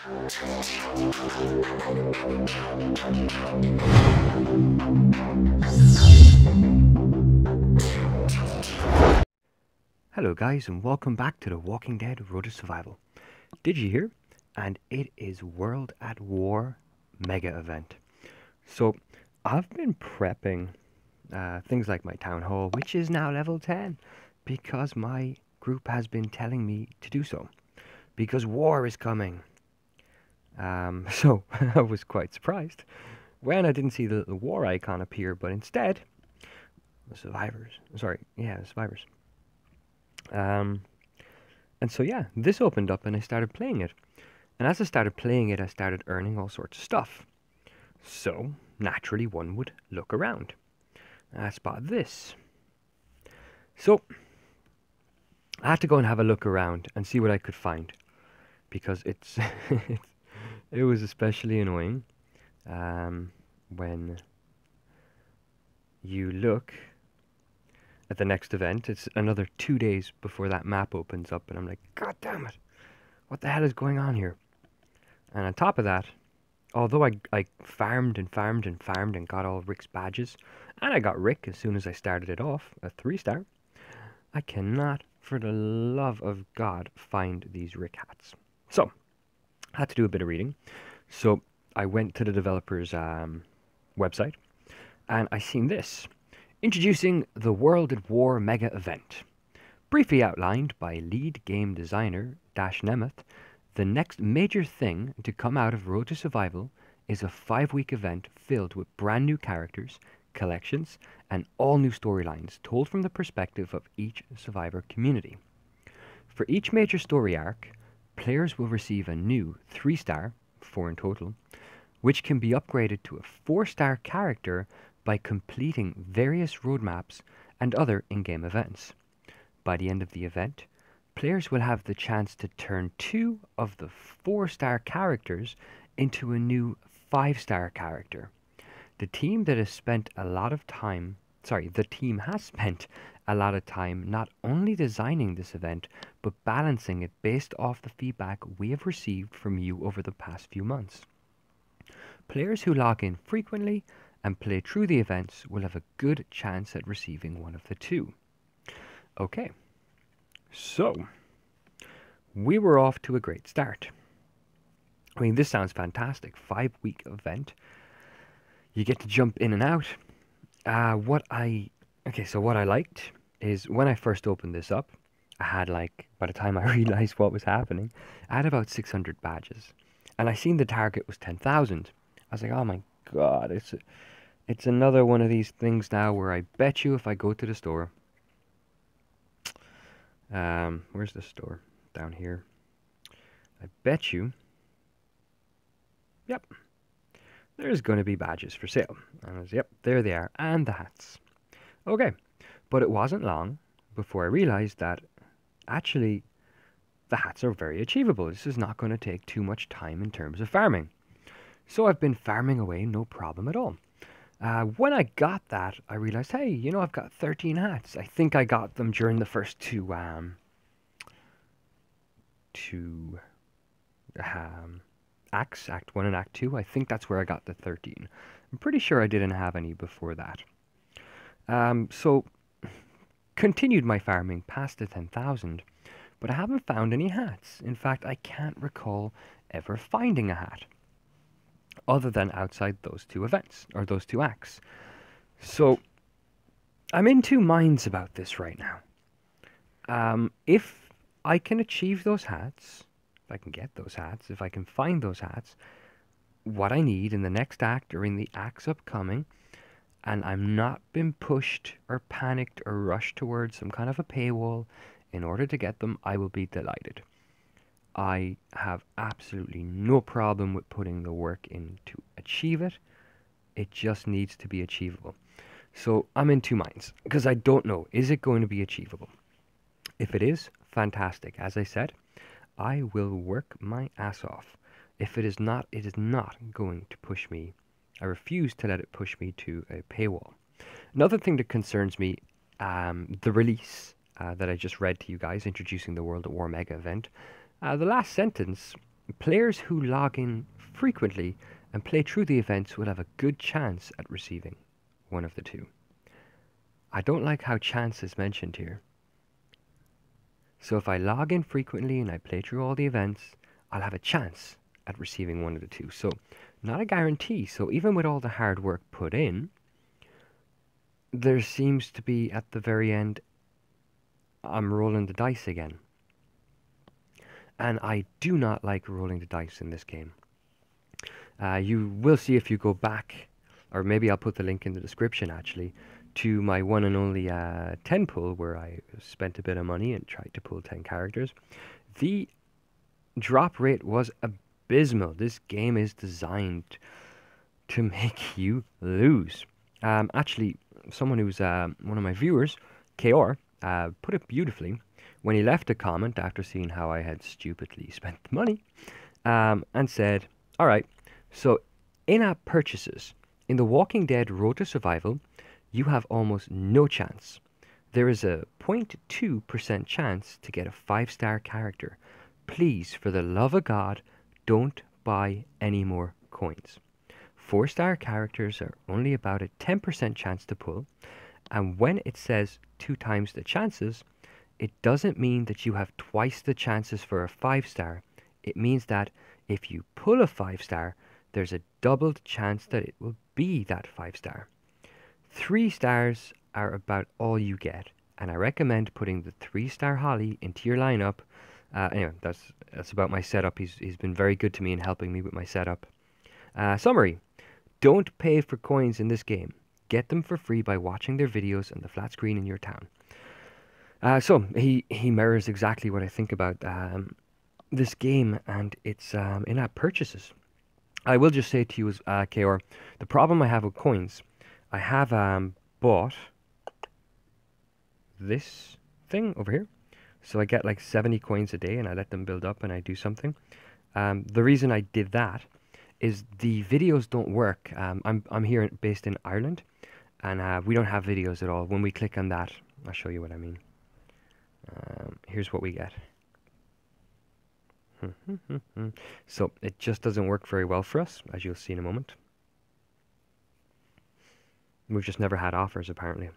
Hello guys and welcome back to the Walking Dead Road to Survival. Did you hear? And it is World at War mega event. So I've been prepping things like my town hall, which is now level 10, because my group has been telling me to do so. Because war is coming. So I was quite surprised when I didn't see the little war icon appear, but instead, the survivors. The survivors. And so yeah, this opened up and I started playing it. And as I started playing it, I started earning all sorts of stuff. So, naturally one would look around. I spotted this. So, I had to go and have a look around and see what I could find. Because it's it was especially annoying when you look at the next event. It's another 2 days before that map opens up, and I'm like, God damn it, what the hell is going on here? And on top of that, although I farmed and farmed and farmed and got all Rick's badges, and I got Rick as soon as I started it off, a 3-star, I cannot, for the love of God, find these Rick hats. So, I had to do a bit of reading. So, I went to the developer's website, and I seen this. Introducing the World at War mega event. Briefly outlined by lead game designer Dash Nemeth, the next major thing to come out of Road to Survival is a 5-week event filled with brand new characters, collections, and all new storylines told from the perspective of each survivor community. For each major story arc, players will receive a new 3-star, 4 in total, which can be upgraded to a 4-star character by completing various roadmaps and other in-game events. By the end of the event, players will have the chance to turn 2 of the 4-star characters into a new 5-star character. The team has spent a lot of time not only designing this event, but balancing it based off the feedback we have received from you over the past few months. Players who log in frequently and play through the events will have a good chance at receiving one of the two. Okay, so we were off to a great start. I mean, this sounds fantastic. 5-week event. You get to jump in and out. What I liked is when I first opened this up, I had by the time I realized what was happening, I had about 600 badges. And I seen the target was 10,000. I was like, oh my God, it's another one of these things now where I bet you if I go to the store, where's the store? Down here. I bet you, yep, there's going to be badges for sale. And I was, yep, there they are, and the hats. Okay, but it wasn't long before I realized that actually the hats are very achievable. This is not going to take too much time in terms of farming. So I've been farming away, no problem at all. When I got that, I realized, hey, I've got 13 hats. I think I got them during the first two acts, Act 1 and Act 2. I think that's where I got the 13. I'm pretty sure I didn't have any before that. So, continued my farming past the 10,000, but I haven't found any hats. In fact, I can't recall ever finding a hat, other than outside those 2 events, or those 2 acts. So, I'm in 2 minds about this right now. If I can achieve those hats, if I can get those hats, if I can find those hats, what I need in the next act or in the acts upcoming, and I'm not been pushed or panicked or rushed towards some kind of a paywall in order to get them, I will be delighted. I have absolutely no problem with putting the work in to achieve it. It just needs to be achievable. So I'm in 2 minds, because I don't know, is it going to be achievable? If it is, fantastic. As I said, I will work my ass off. If it is not, it is not going to push me. I refuse to let it push me to a paywall. Another thing that concerns me, the release that I just read to you guys, introducing the World at War mega event. The last sentence Players who log in frequently and play through the events will have a good chance at receiving one of the two. I don't like how chance is mentioned here. So if I log in frequently and I play through all the events, I'll have a chance at receiving one of the two. So not a guarantee. So even with all the hard work put in, there seems to be at the very end, I'm rolling the dice again. And I do not like rolling the dice in this game. You will see if you go back, or maybe I'll put the link in the description actually, to my one and only 10 pull where I spent a bit of money and tried to pull 10 characters. The drop rate was abysmal. This game is designed to make you lose. Actually, someone who's one of my viewers, KR, put it beautifully when he left a comment after seeing how I had stupidly spent the money, and said, alright, so in-app purchases. In The Walking Dead Road to Survival, you have almost no chance. There is a 0.2% chance to get a 5-star character. Please, for the love of God, don't buy any more coins. 4-star characters are only about a 10% chance to pull, and when it says 2 times the chances, it doesn't mean that you have twice the chances for a 5-star. It means that if you pull a 5-star, there's a doubled chance that it will be that 5-star. 3 stars are about all you get, and I recommend putting the 3-star Holly into your lineup. Anyway, that's about my setup. He's been very good to me in helping me with my setup. Summary: don't pay for coins in this game. Get them for free by watching their videos on the flat screen in your town. So he mirrors exactly what I think about this game and its in-app purchases. I will just say to you, KR, the problem I have with coins, I have bought this thing over here. So I get like 70 coins a day and I let them build up and I do something. The reason I did that is the videos don't work. I'm here based in Ireland and we don't have videos at all. When we click on that, I'll show you what I mean. Here's what we get. So it just doesn't work very well for us, as you'll see in a moment. We've just never had offers, apparently.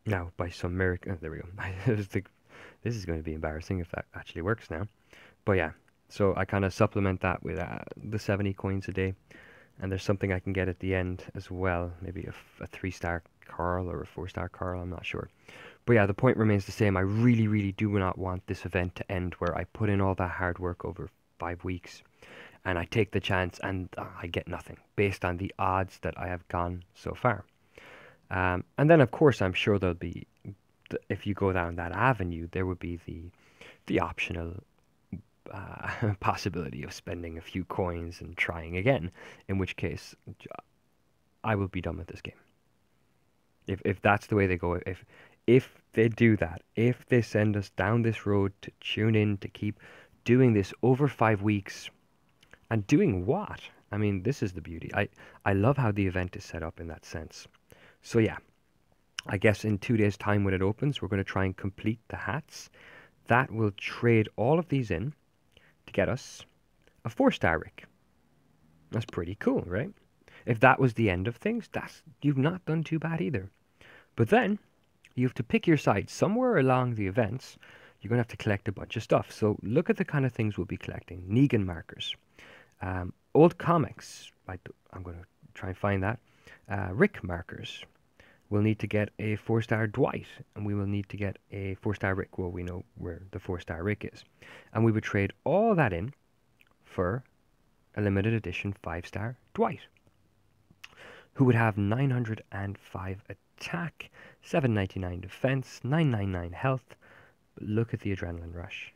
Now, by some miracle... Oh, there we go. This is going to be embarrassing if that actually works now. But yeah, so I kind of supplement that with the 70 coins a day. And there's something I can get at the end as well. Maybe a 3-star Carl or a 4-star Carl, I'm not sure. But yeah, the point remains the same. I really, really do not want this event to end where I put in all that hard work over 5 weeks and I take the chance and I get nothing based on the odds that I have gone so far. And then, of course, I'm sure there'll be, if you go down that avenue, there would be the optional possibility of spending a few coins and trying again, in which case I will be done with this game. If that's the way they go, if they do that, if they send us down this road to tune in, to keep doing this over 5 weeks, and doing what? I mean, this is the beauty. I love how the event is set up in that sense. So yeah, I guess in 2 days' time when it opens, we're going to try and complete the hats. That will trade all of these in to get us a 4-star Rick. That's pretty cool, right? If that was the end of things, you've not done too bad either. But then, you have to pick your side. Somewhere along the events, you're going to have to collect a bunch of stuff. So look at the kind of things we'll be collecting. Negan markers. Old comics. I'm going to try and find that. Rick markers. We'll need to get a 4-star Dwight. And we will need to get a 4-star Rick. Well, we know where the 4-star Rick is. And we would trade all that in for a limited edition 5-star Dwight, who would have 905 attack, 799 defense, 999 health. But look at the adrenaline rush.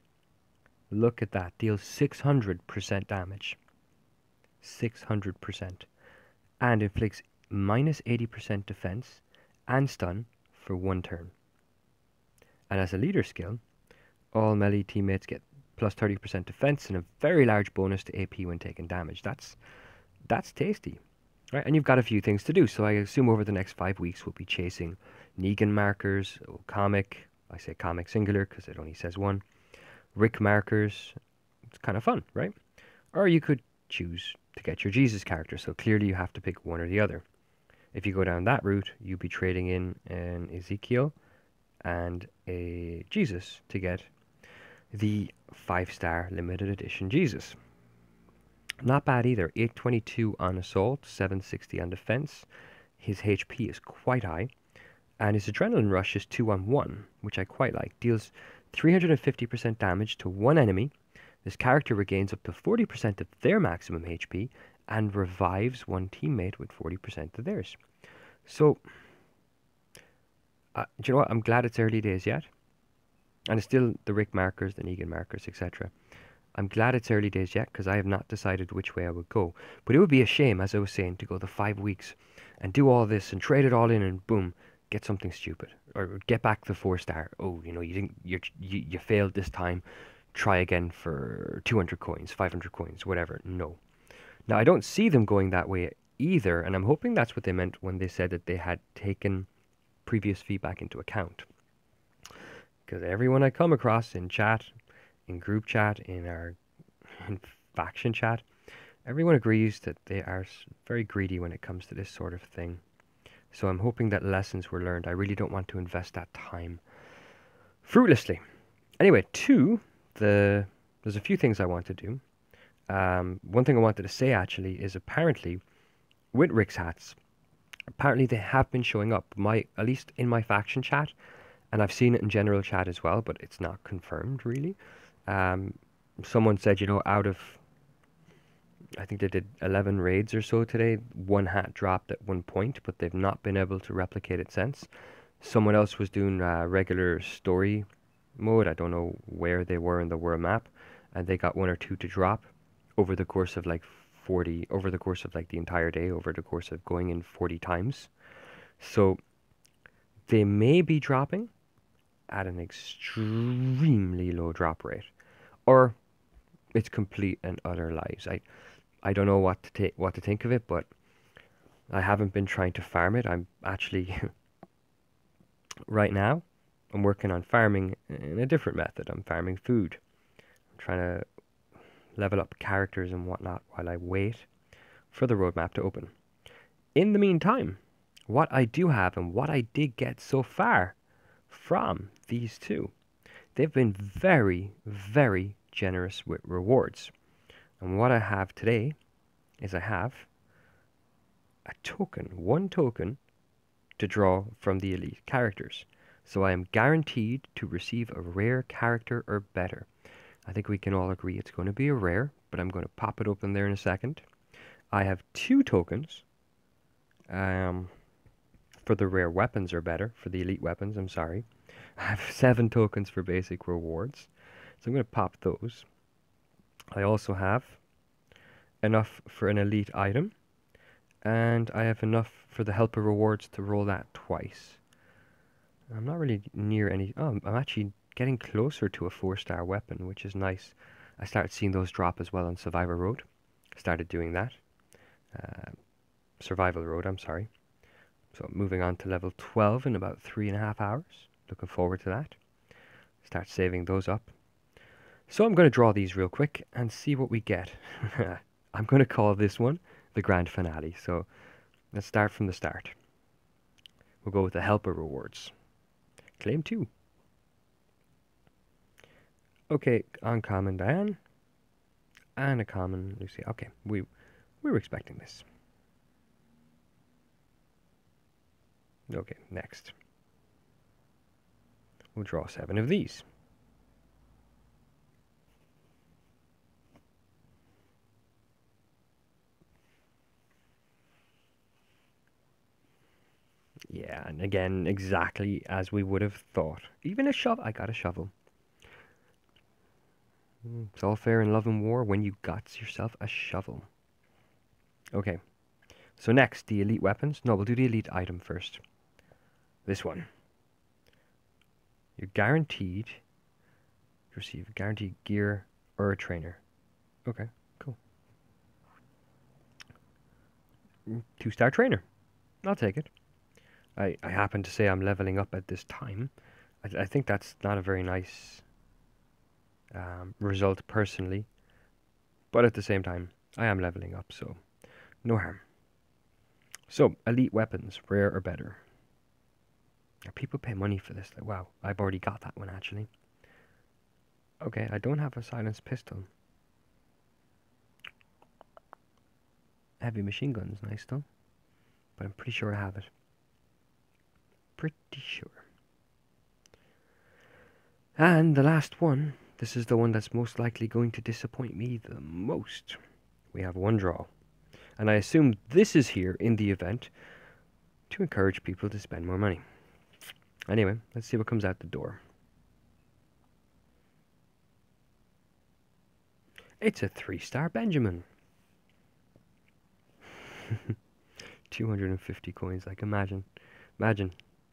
Look at that. Deals 600% damage. 600%. And inflicts minus 80% defense and stun for 1 turn. And as a leader skill, all melee teammates get plus 30% defense and a very large bonus to AP when taking damage. That's tasty. Right, and you've got a few things to do, so I assume over the next 5 weeks we'll be chasing Negan markers, comic, I say comic singular because it only says 1, Rick markers. It's kind of fun, right? Or you could choose to get your Jesus character. So clearly you have to pick one or the other. If you go down that route, you'd be trading in an Ezekiel and a Jesus to get the 5-star limited edition Jesus. Not bad either. 822 on assault, 760 on defense. His HP is quite high, and his adrenaline rush is 2 on 1, which I quite like. Deals 350% damage to one enemy. This character regains up to 40% of their maximum HP and revives one teammate with 40% of theirs. So, do you know what? I'm glad it's early days yet. And it's still the Rick markers, the Negan markers, etc. I'm glad it's early days yet because I have not decided which way I would go. But it would be a shame, as I was saying, to go the 5 weeks and do all this and trade it all in and boom, get something stupid or get back the 4-star. Oh, you know, you failed this time. Try again for 200 coins, 500 coins, whatever. No. Now I don't see them going that way either, and I'm hoping that's what they meant when they said that they had taken previous feedback into account. Because everyone I come across in chat, in group chat, in our faction chat, everyone agrees that they are very greedy when it comes to this sort of thing. So I'm hoping that lessons were learned. I really don't want to invest that time fruitlessly. Anyway, there's a few things I want to do. One thing I wanted to say actually is apparently with Rick's hats, apparently they have been showing up. At least in my faction chat, and I've seen it in general chat as well, but it's not confirmed really. Someone said, you know, out of, I think they did 11 raids or so today, one hat dropped at one point, but they've not been able to replicate it since. Someone else was doing regular story mode. I don't know where they were in the world map, and they got one or two to drop over the course of like the entire day, over the course of going in 40 times. So they may be dropping at an extremely low drop rate, or it's complete and utter lies. I don't know what to think of it, but I haven't been trying to farm it. I'm actually right now I'm working on farming in a different method. I'm farming food. I'm trying to level up characters and whatnot while I wait for the roadmap to open. In the meantime, what I do have and what I did get so far from these two, they've been very, very generous with rewards. And what I have today is I have a token, one token to draw from the elite characters. So I am guaranteed to receive a rare character or better. I think we can all agree it's going to be a rare, but I'm going to pop it open there in a second. I have 2 tokens for the rare weapons or better, for the elite weapons, I'm sorry. I have 7 tokens for basic rewards, so I'm going to pop those. I also have enough for an elite item, and I have enough for the helper rewards to roll that twice. I'm not really near any... Oh, I'm actually getting closer to a 4-star weapon, which is nice. I started seeing those drop as well on Survivor Road. Started doing that. Survival Road, I'm sorry. So moving on to level 12 in about 3.5 hours. Looking forward to that. Start saving those up. So I'm going to draw these real quick and see what we get. I'm going to call this one the grand finale. So let's start from the start. We'll go with the helper rewards. Claim 2. Okay, uncommon Diane. And a common Lucy. Okay, we were expecting this. Okay, next. We'll draw 7 of these. Yeah, and again, exactly as we would have thought. Even a shovel. I got a shovel. It's all fair in love and war when you got yourself a shovel. Okay. So next, the elite weapons. No, we'll do the elite item first. This one. You're guaranteed to receive guaranteed gear or a trainer. Okay, cool. 2-star trainer. I'll take it. I happen to say I'm leveling up at this time. I think that's not a very nice result personally, but at the same time, I am leveling up, so no harm. So, elite weapons, rare or better. People pay money for this. Like, wow, I've already got that one actually. Okay, I don't have a silenced pistol. Heavy machine gun's nice though, but I'm pretty sure I have it. Pretty sure. And the last one, this is the one that's most likely going to disappoint me the most. We have one draw. And I assume this is here in the event to encourage people to spend more money. Anyway, let's see what comes out the door. It's a 3-star Benjamin. 250 coins, like imagine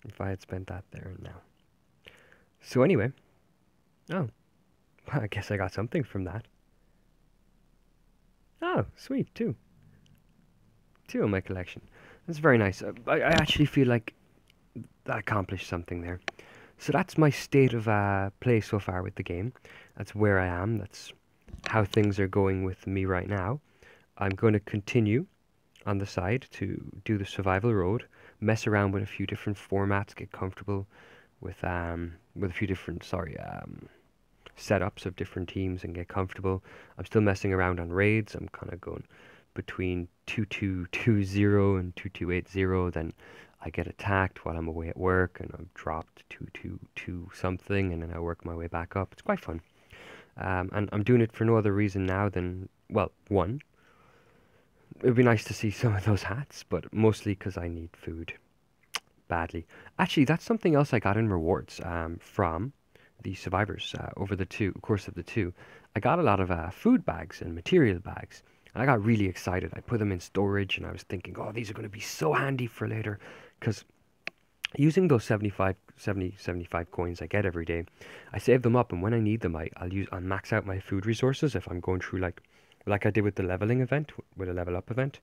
if I had spent that there and now. So anyway, oh, I guess I got something from that. Oh, sweet, two in my collection. That's very nice. I actually feel like that accomplished something there. So that's my state of play so far with the game. That's where I am. That's how things are going with me right now. I'm going to continue on the side to do the survival road, mess around with a few different formats, get comfortable with a few different setups of different teams and get comfortable. I'm still messing around on raids. I'm kind of going between 2220 and 2280. Then I get attacked while I'm away at work, and I've dropped 222 something, and then I work my way back up. It's quite fun. And I'm doing it for no other reason now than, well, one, it would be nice to see some of those hats, but mostly because I need food badly. Actually, that's something else I got in rewards from the survivors over the course of the two. I got a lot of food bags and material bags. And I got really excited. I put them in storage, and I was thinking, oh, these are going to be so handy for later, because using those 75 coins I get every day, I save them up, and when I need them, I'll max out my food resources if I'm going through like I did with the leveling event, with a level up event.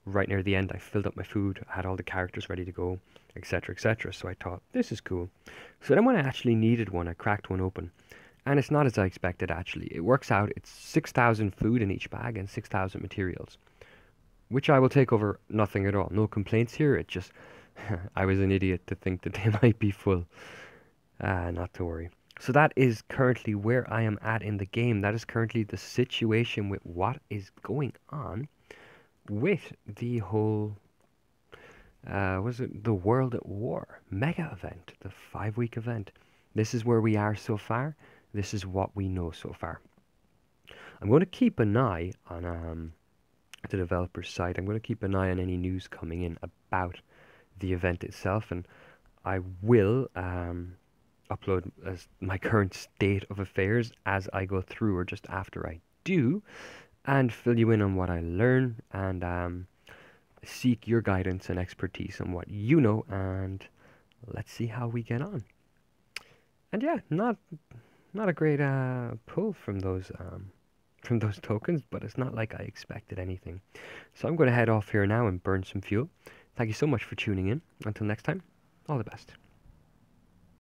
Right near the end, I filled up my food, had all the characters ready to go, etc., etc. So I thought, this is cool. So then when I actually needed one, I cracked one open. And it's not as I expected, actually. It works out, it's 6,000 food in each bag and 6,000 materials, which I will take over nothing at all. No complaints here, it just, I was an idiot to think that they might be full. Not to worry. So that is currently where I am at in the game. That is currently the situation with what is going on with the whole, was it the World at War mega event, the 5-week event. This is where we are so far. This is what we know so far. I'm going to keep an eye on the developer's site. I'm going to keep an eye on any news coming in about the event itself, and I will upload as my current state of affairs as I go through or just after I do, and fill you in on what I learn, and seek your guidance and expertise on what you know, and let's see how we get on. And yeah, not a great pull from those tokens, but it's not like I expected anything. So I'm going to head off here now and burn some fuel. Thank you so much for tuning in. Until next time, all the best.